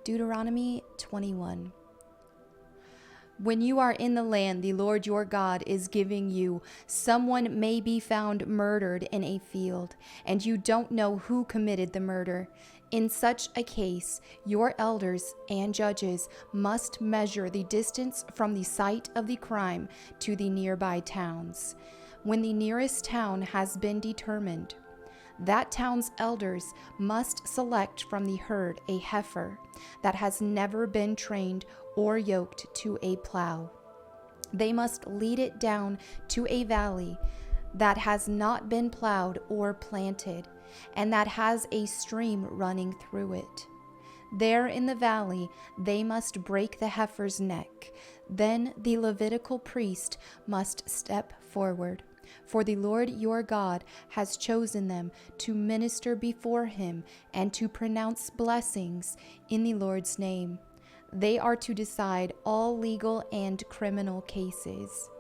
Deuteronomy 21. When you are in the land the Lord your God is giving you, someone may be found murdered in a field, and you don't know who committed the murder. In such a case, your elders and judges must measure the distance from the site of the crime to the nearby towns. When the nearest town has been determined, that town's elders must select from the herd a heifer that has never been trained or yoked to a plow. They must lead it down to a valley that has not been plowed or planted, and that has a stream running through it. There in the valley they must break the heifer's neck. Then the Levitical priest must step forward, for the Lord your God has chosen them to minister before him and to pronounce blessings in the Lord's name. They are to decide all legal and criminal cases.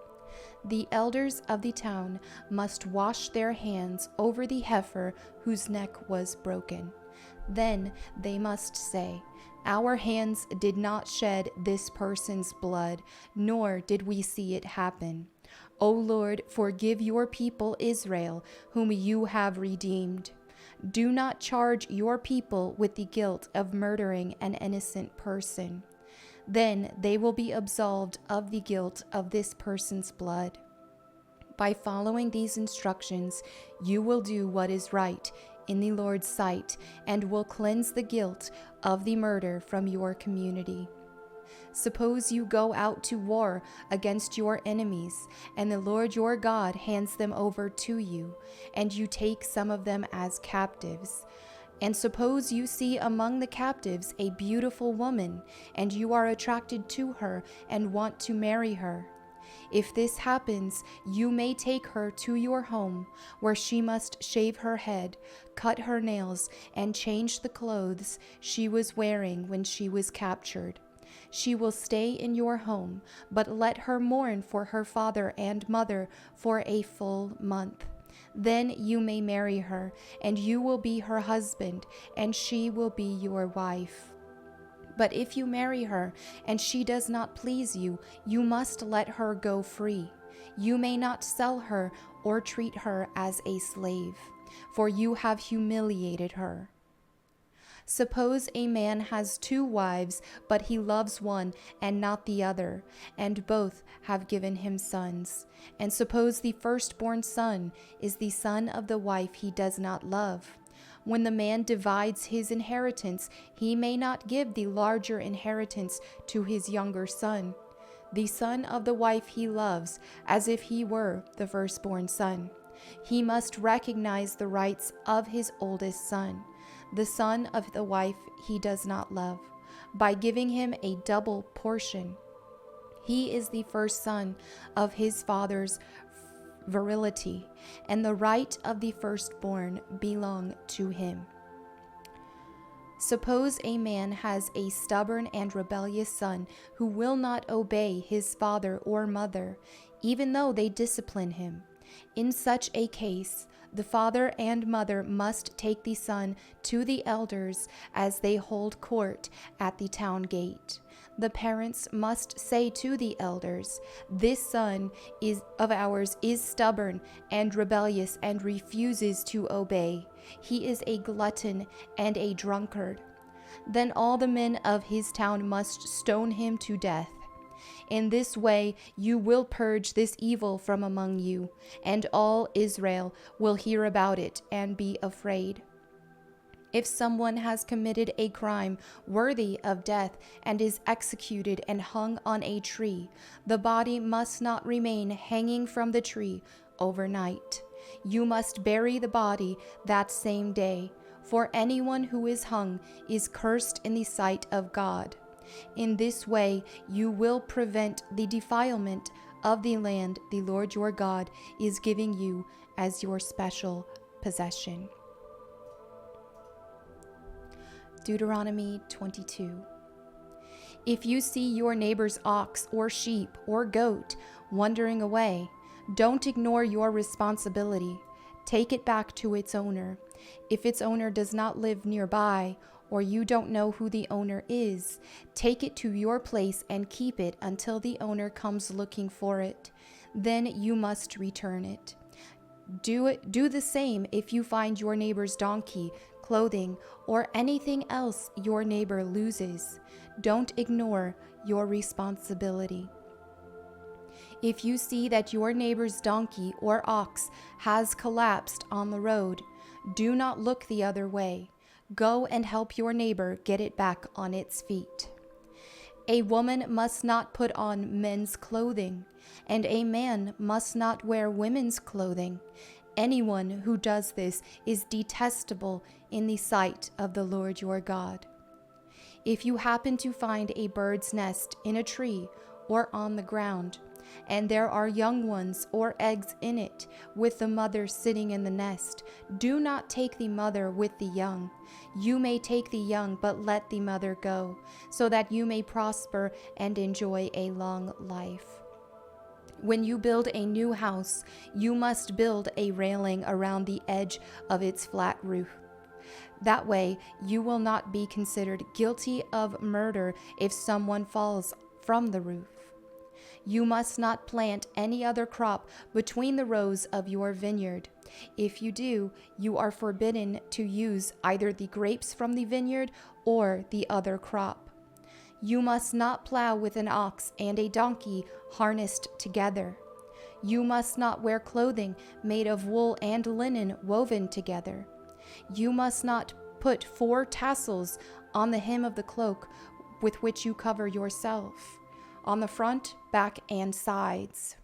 The elders of the town must wash their hands over the heifer whose neck was broken. Then they must say, "Our hands did not shed this person's blood, nor did we see it happen. O Lord, forgive your people Israel, whom you have redeemed. Do not charge your people with the guilt of murdering an innocent person. Then they will be absolved of the guilt of this person's blood. By following these instructions, you will do what is right in the Lord's sight and will cleanse the guilt of the murder from your community. Suppose you go out to war against your enemies, and the Lord your God hands them over to you, and you take some of them as captives. And suppose you see among the captives a beautiful woman, and you are attracted to her and want to marry her. If this happens, you may take her to your home, where she must shave her head, cut her nails, and change the clothes she was wearing when she was captured. She will stay in your home, but let her mourn for her father and mother for a full month. Then you may marry her, and you will be her husband, and she will be your wife. But if you marry her, and she does not please you, you must let her go free. You may not sell her or treat her as a slave, for you have humiliated her. Suppose a man has 2 wives, but he loves one and not the other, and both have given him sons. And suppose the firstborn son is the son of the wife he does not love. When the man divides his inheritance, he may not give the larger inheritance to his younger son, the son of the wife he loves, as if he were the firstborn son. He must recognize the rights of his oldest son, the son of the wife he does not love, by giving him a double portion. He is the first son of his father's virility, and the right of the firstborn belong to him. Suppose a man has a stubborn and rebellious son who will not obey his father or mother, even though they discipline him. In such a case, the father and mother must take the son to the elders as they hold court at the town gate. The parents must say to the elders, "This son of ours is stubborn and rebellious and refuses to obey. He is a glutton and a drunkard." Then all the men of his town must stone him to death. In this way you will purge this evil from among you, and all Israel will hear about it and be afraid. If someone has committed a crime worthy of death and is executed and hung on a tree, the body must not remain hanging from the tree overnight. You must bury the body that same day, for anyone who is hung is cursed in the sight of God. In this way you will prevent the defilement of the land the Lord your God is giving you as your special possession. Deuteronomy 22. If you see your neighbor's ox or sheep or goat wandering away, don't ignore your responsibility. Take it back to its owner. If its owner does not live nearby, or you don't know who the owner is, take it to your place and keep it until the owner comes looking for it. Then you must return it. Do the same if you find your neighbor's donkey, clothing, or anything else your neighbor loses. Don't ignore your responsibility. If you see that your neighbor's donkey or ox has collapsed on the road, do not look the other way. Go and help your neighbor get it back on its feet. A woman must not put on men's clothing, and a man must not wear women's clothing. Anyone who does this is detestable in the sight of the Lord your God. If you happen to find a bird's nest in a tree or on the ground, and there are young ones or eggs in it, with the mother sitting in the nest, do not take the mother with the young. You may take the young, but let the mother go, so that you may prosper and enjoy a long life. When you build a new house, you must build a railing around the edge of its flat roof. That way, you will not be considered guilty of murder if someone falls from the roof. You must not plant any other crop between the rows of your vineyard. If you do, you are forbidden to use either the grapes from the vineyard or the other crop. You must not plow with an ox and a donkey harnessed together. You must not wear clothing made of wool and linen woven together. You must not put 4 tassels on the hem of the cloak with which you cover yourself, on the front, back, and sides.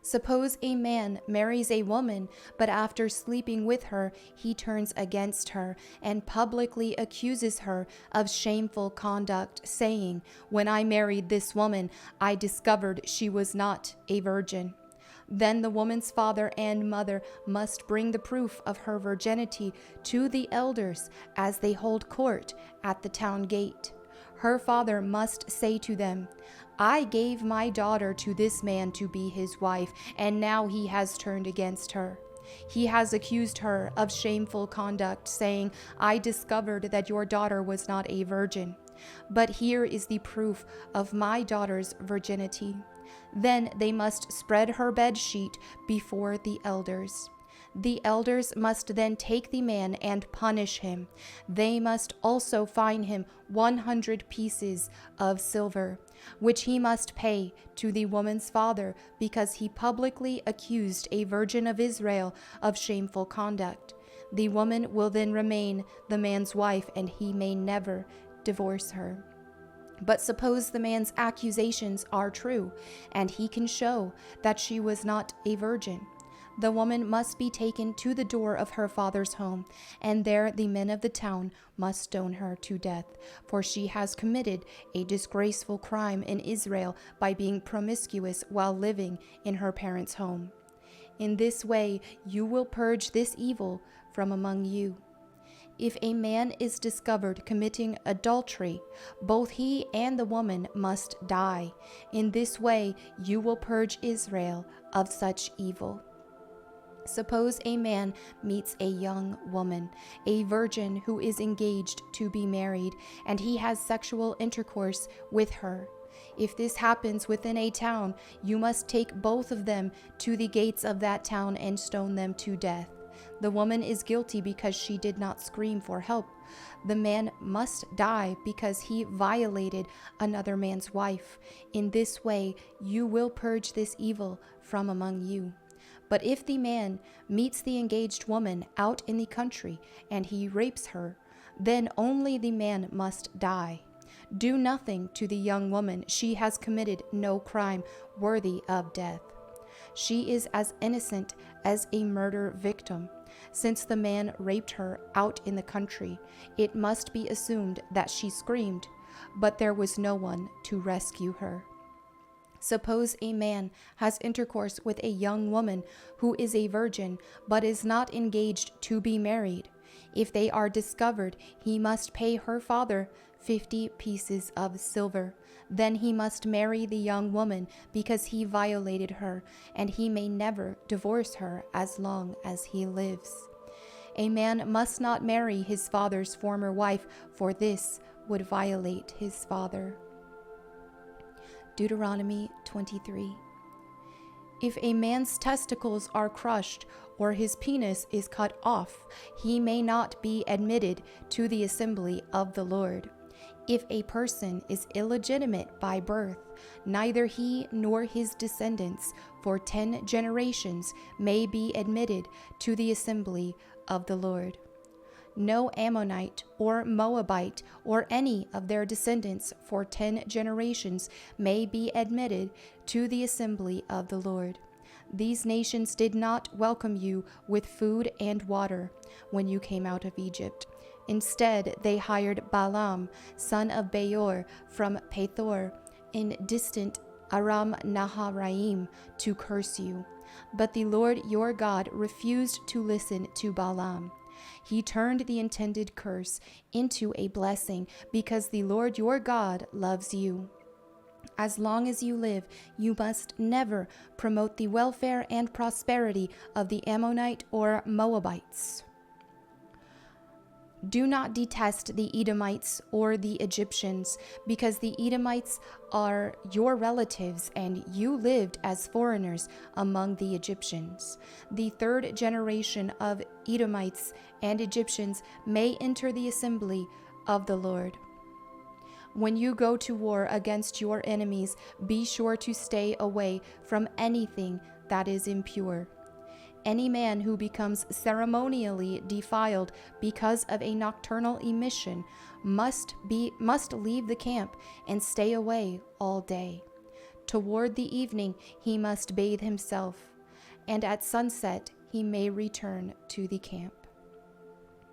Suppose a man marries a woman, but after sleeping with her, he turns against her and publicly accuses her of shameful conduct, saying, "When I married this woman, I discovered she was not a virgin." Then the woman's father and mother must bring the proof of her virginity to the elders as they hold court at the town gate. Her father must say to them, "I gave my daughter to this man to be his wife, and now he has turned against her. He has accused her of shameful conduct, saying, 'I discovered that your daughter was not a virgin. But here is the proof of my daughter's virginity.' Then they must spread her bed sheet before the elders. The elders must then take the man and punish him. They must also fine him 100 pieces of silver, which he must pay to the woman's father, because he publicly accused a virgin of Israel of shameful conduct. The woman will then remain the man's wife, and he may never divorce her. But suppose the man's accusations are true, and he can show that she was not a virgin. The woman must be taken to the door of her father's home, and there the men of the town must stone her to death, for she has committed a disgraceful crime in Israel by being promiscuous while living in her parents' home. In this way you will purge this evil from among you. If a man is discovered committing adultery, both he and the woman must die. In this way you will purge Israel of such evil. Suppose a man meets a young woman, a virgin who is engaged to be married, and he has sexual intercourse with her. If this happens within a town, you must take both of them to the gates of that town and stone them to death. The woman is guilty because she did not scream for help. The man must die because he violated another man's wife. In this way, you will purge this evil from among you. But if the man meets the engaged woman out in the country and he rapes her, then only the man must die. Do nothing to the young woman. She has committed no crime worthy of death. She is as innocent as a murder victim. Since the man raped her out in the country, it must be assumed that she screamed, but there was no one to rescue her. Suppose a man has intercourse with a young woman who is a virgin, but is not engaged to be married. If they are discovered, he must pay her father 50 pieces of silver. Then he must marry the young woman because he violated her, and he may never divorce her as long as he lives. A man must not marry his father's former wife, for this would violate his father. Deuteronomy 23. If a man's testicles are crushed or his penis is cut off, he may not be admitted to the assembly of the Lord. If a person is illegitimate by birth, neither he nor his descendants for 10 generations may be admitted to the assembly of the Lord. No Ammonite or Moabite or any of their descendants for 10 generations may be admitted to the assembly of the Lord. These nations did not welcome you with food and water when you came out of Egypt. Instead, they hired Balaam, son of Beor, from Pethor in distant Aram Naharaim, to curse you. But the Lord your God refused to listen to Balaam. He turned the intended curse into a blessing because the Lord your God loves you. As long as you live, you must never promote the welfare and prosperity of the Ammonite or Moabites. Do not detest the Edomites or the Egyptians, because the Edomites are your relatives and you lived as foreigners among the Egyptians. The third generation of Edomites and Egyptians may enter the assembly of the Lord. When you go to war against your enemies, be sure to stay away from anything that is impure. Any man who becomes ceremonially defiled because of a nocturnal emission must leave the camp and stay away all day. Toward the evening he must bathe himself, and at sunset he may return to the camp.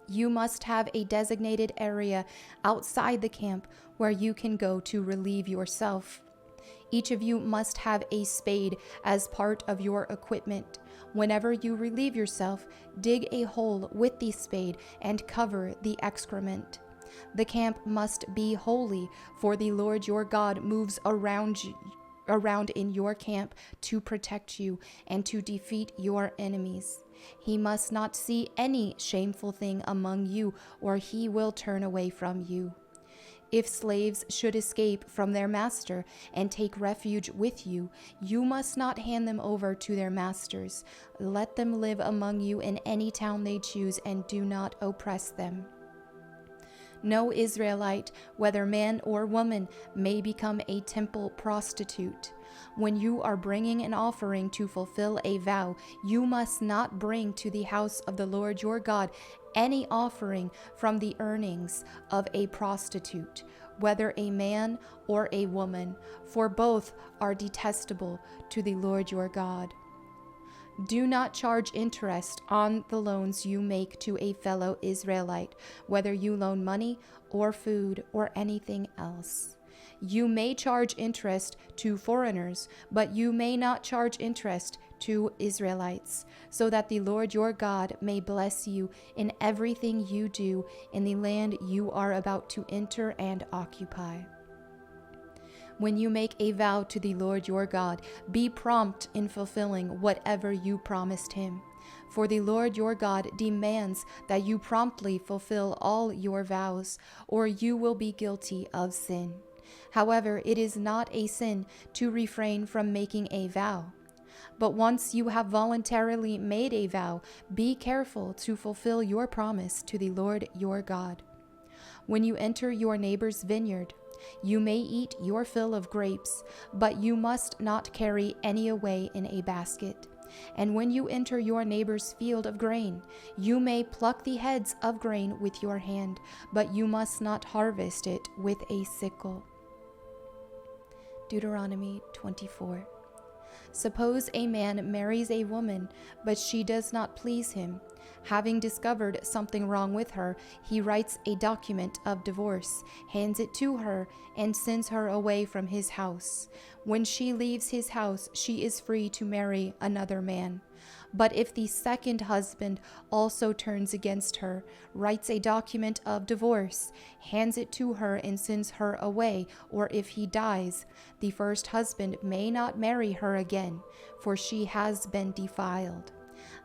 You must have a designated area outside the camp where you can go to relieve yourself. Each of you must have a spade as part of your equipment. Whenever you relieve yourself, dig a hole with the spade and cover the excrement. The camp must be holy, for the Lord your God moves around in your camp to protect you and to defeat your enemies. He must not see any shameful thing among you, or he will turn away from you. If slaves should escape from their master and take refuge with you, you must not hand them over to their masters. Let them live among you in any town they choose, and do not oppress them. No Israelite, whether man or woman, may become a temple prostitute. When you are bringing an offering to fulfill a vow, you must not bring to the house of the Lord your God any offering from the earnings of a prostitute, whether a man or a woman, for both are detestable to the Lord your God. Do not charge interest on the loans you make to a fellow Israelite, whether you loan money or food or anything else. You may charge interest to foreigners, but you may not charge interest to Israelites, so that the Lord your God may bless you in everything you do in the land you are about to enter and occupy. When you make a vow to the Lord your God, be prompt in fulfilling whatever you promised him. For the Lord your God demands that you promptly fulfill all your vows, or you will be guilty of sin. However, it is not a sin to refrain from making a vow. But once you have voluntarily made a vow, be careful to fulfill your promise to the Lord your God. When you enter your neighbor's vineyard, you may eat your fill of grapes, but you must not carry any away in a basket. And when you enter your neighbor's field of grain, you may pluck the heads of grain with your hand, but you must not harvest it with a sickle. Deuteronomy 24. Suppose a man marries a woman, but she does not please him. Having discovered something wrong with her, he writes a document of divorce, hands it to her, and sends her away from his house. When she leaves his house, she is free to marry another man. But if the second husband also turns against her, writes a document of divorce, hands it to her, and sends her away, or if he dies, the first husband may not marry her again, for she has been defiled.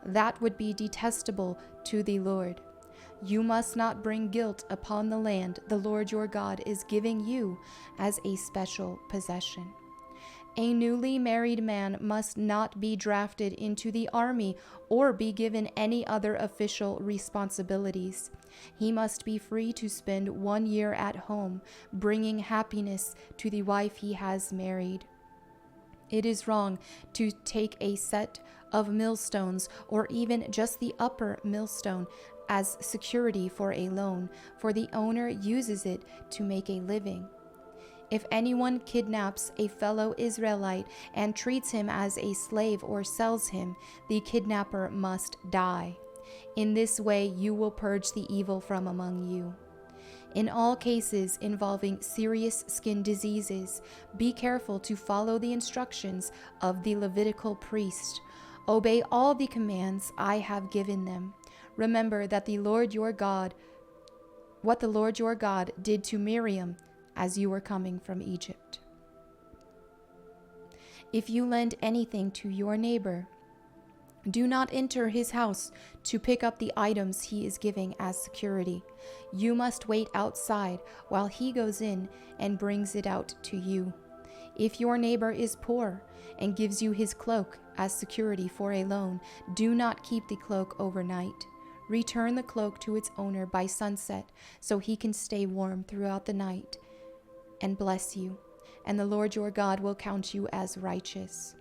That would be detestable to the Lord. You must not bring guilt upon the land the Lord your God is giving you as a special possession. A newly married man must not be drafted into the army or be given any other official responsibilities. He must be free to spend 1 year at home, bringing happiness to the wife he has married. It is wrong to take a set of millstones or even just the upper millstone as security for a loan, for the owner uses it to make a living. If anyone kidnaps a fellow Israelite and treats him as a slave or sells him, the kidnapper must die. In this way you will purge the evil from among you. In all cases involving serious skin diseases, be careful to follow the instructions of the Levitical priest. Obey all the commands I have given them. Remember that what the Lord your God did to Miriam as you were coming from Egypt. If you lend anything to your neighbor, do not enter his house to pick up the items he is giving as security. You must wait outside while he goes in and brings it out to you. If your neighbor is poor and gives you his cloak as security for a loan, do not keep the cloak overnight. Return the cloak to its owner by sunset so he can stay warm throughout the night and bless you, and the Lord your God will count you as righteous.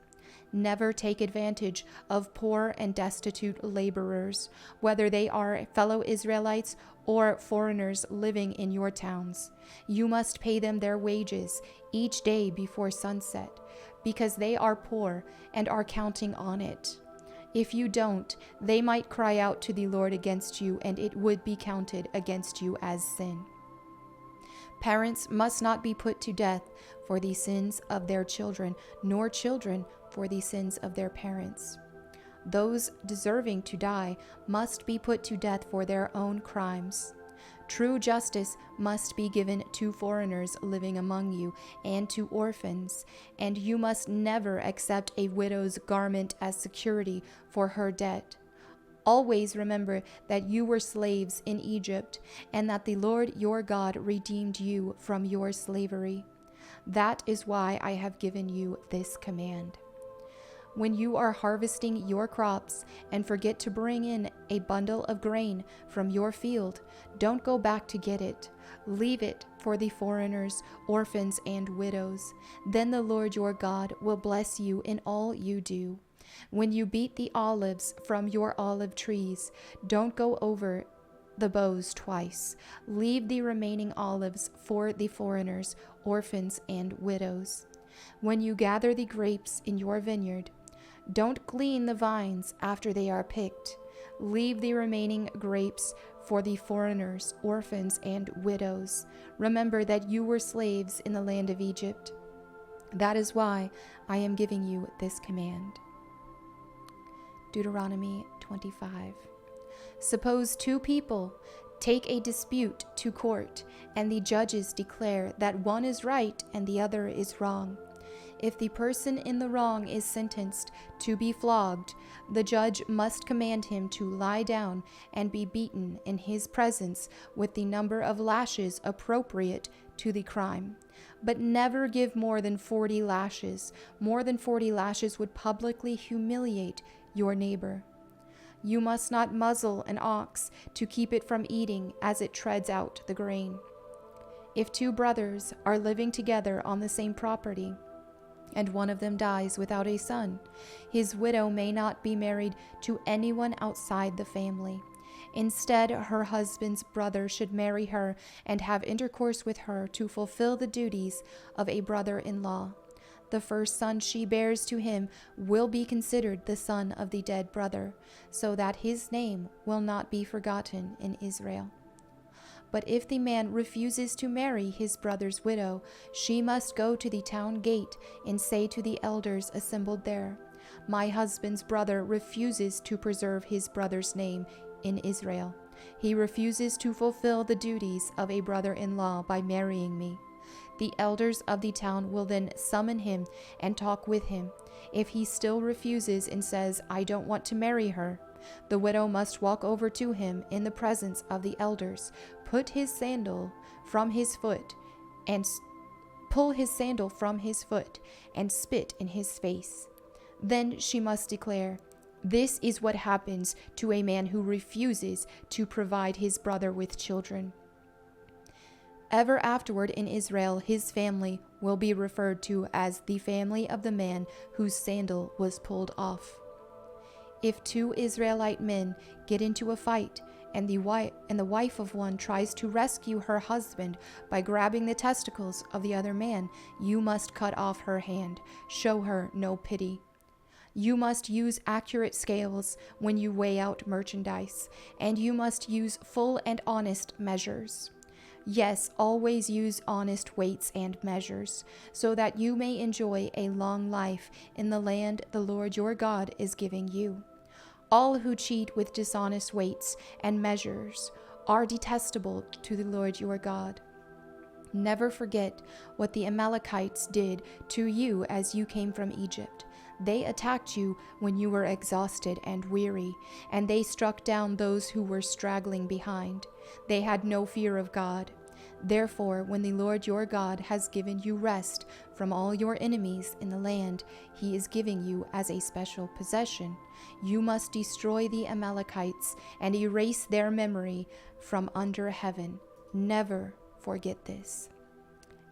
Never take advantage of poor and destitute laborers, whether they are fellow Israelites or foreigners living in your towns. You must pay them their wages each day before sunset, because they are poor and are counting on it. If you don't, they might cry out to the Lord against you, and it would be counted against you as sin. Parents must not be put to death for the sins of their children, nor children for the sins of their parents. Those deserving to die must be put to death for their own crimes. True justice must be given to foreigners living among you and to orphans, and you must never accept a widow's garment as security for her debt. Always remember that you were slaves in Egypt, and that the Lord your God redeemed you from your slavery. That is why I have given you this command. When you are harvesting your crops and forget to bring in a bundle of grain from your field, don't go back to get it. Leave it for the foreigners, orphans, and widows. Then the Lord your God will bless you in all you do. When you beat the olives from your olive trees, don't go over the boughs twice. Leave the remaining olives for the foreigners, orphans, and widows. When you gather the grapes in your vineyard, don't glean the vines after they are picked. Leave the remaining grapes for the foreigners, orphans, and widows. Remember that you were slaves in the land of Egypt. That is why I am giving you this command. Deuteronomy 25. Suppose two people take a dispute to court, and the judges declare that one is right and the other is wrong. If the person in the wrong is sentenced to be flogged, the judge must command him to lie down and be beaten in his presence with the number of lashes appropriate to the crime. But never give more than 40 lashes. More than 40 lashes would publicly humiliate your neighbor. You must not muzzle an ox to keep it from eating as it treads out the grain. If two brothers are living together on the same property, and one of them dies without a son, his widow may not be married to anyone outside the family. Instead, her husband's brother should marry her and have intercourse with her to fulfill the duties of a brother-in-law. The first son she bears to him will be considered the son of the dead brother, so that his name will not be forgotten in Israel. But if the man refuses to marry his brother's widow, she must go to the town gate and say to the elders assembled there, "My husband's brother refuses to preserve his brother's name in Israel. He refuses to fulfill the duties of a brother-in-law by marrying me." The elders of the town will then summon him and talk with him. If he still refuses and says, "I don't want to marry her," The widow must walk over to him in the presence of the elders, put his sandal from his foot, and pull his sandal from his foot, and spit in his face. Then she must declare, "This is what happens to a man who refuses to provide his brother with children." Ever afterward in Israel, his family will be referred to as the family of the man whose sandal was pulled off. If two Israelite men get into a fight, and the wife of one tries to rescue her husband by grabbing the testicles of the other man, you must cut off her hand. Show her no pity. You must use accurate scales when you weigh out merchandise, and you must use full and honest measures. Yes, always use honest weights and measures, so that you may enjoy a long life in the land the Lord your God is giving you. All who cheat with dishonest weights and measures are detestable to the Lord your God. Never forget what the Amalekites did to you as you came from Egypt. They attacked you when you were exhausted and weary, and they struck down those who were straggling behind. They had no fear of God. Therefore, when the Lord your God has given you rest from all your enemies in the land he is giving you as a special possession, you must destroy the Amalekites and erase their memory from under heaven. Never forget this.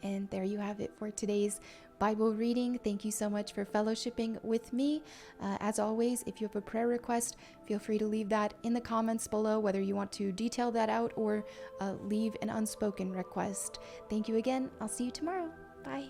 And there you have it for today's Bible reading. Thank you so much for fellowshipping with me. As always, if you have a prayer request, feel free to leave that in the comments below, whether you want to detail that out or leave an unspoken request. Thank you again. I'll see you tomorrow. Bye.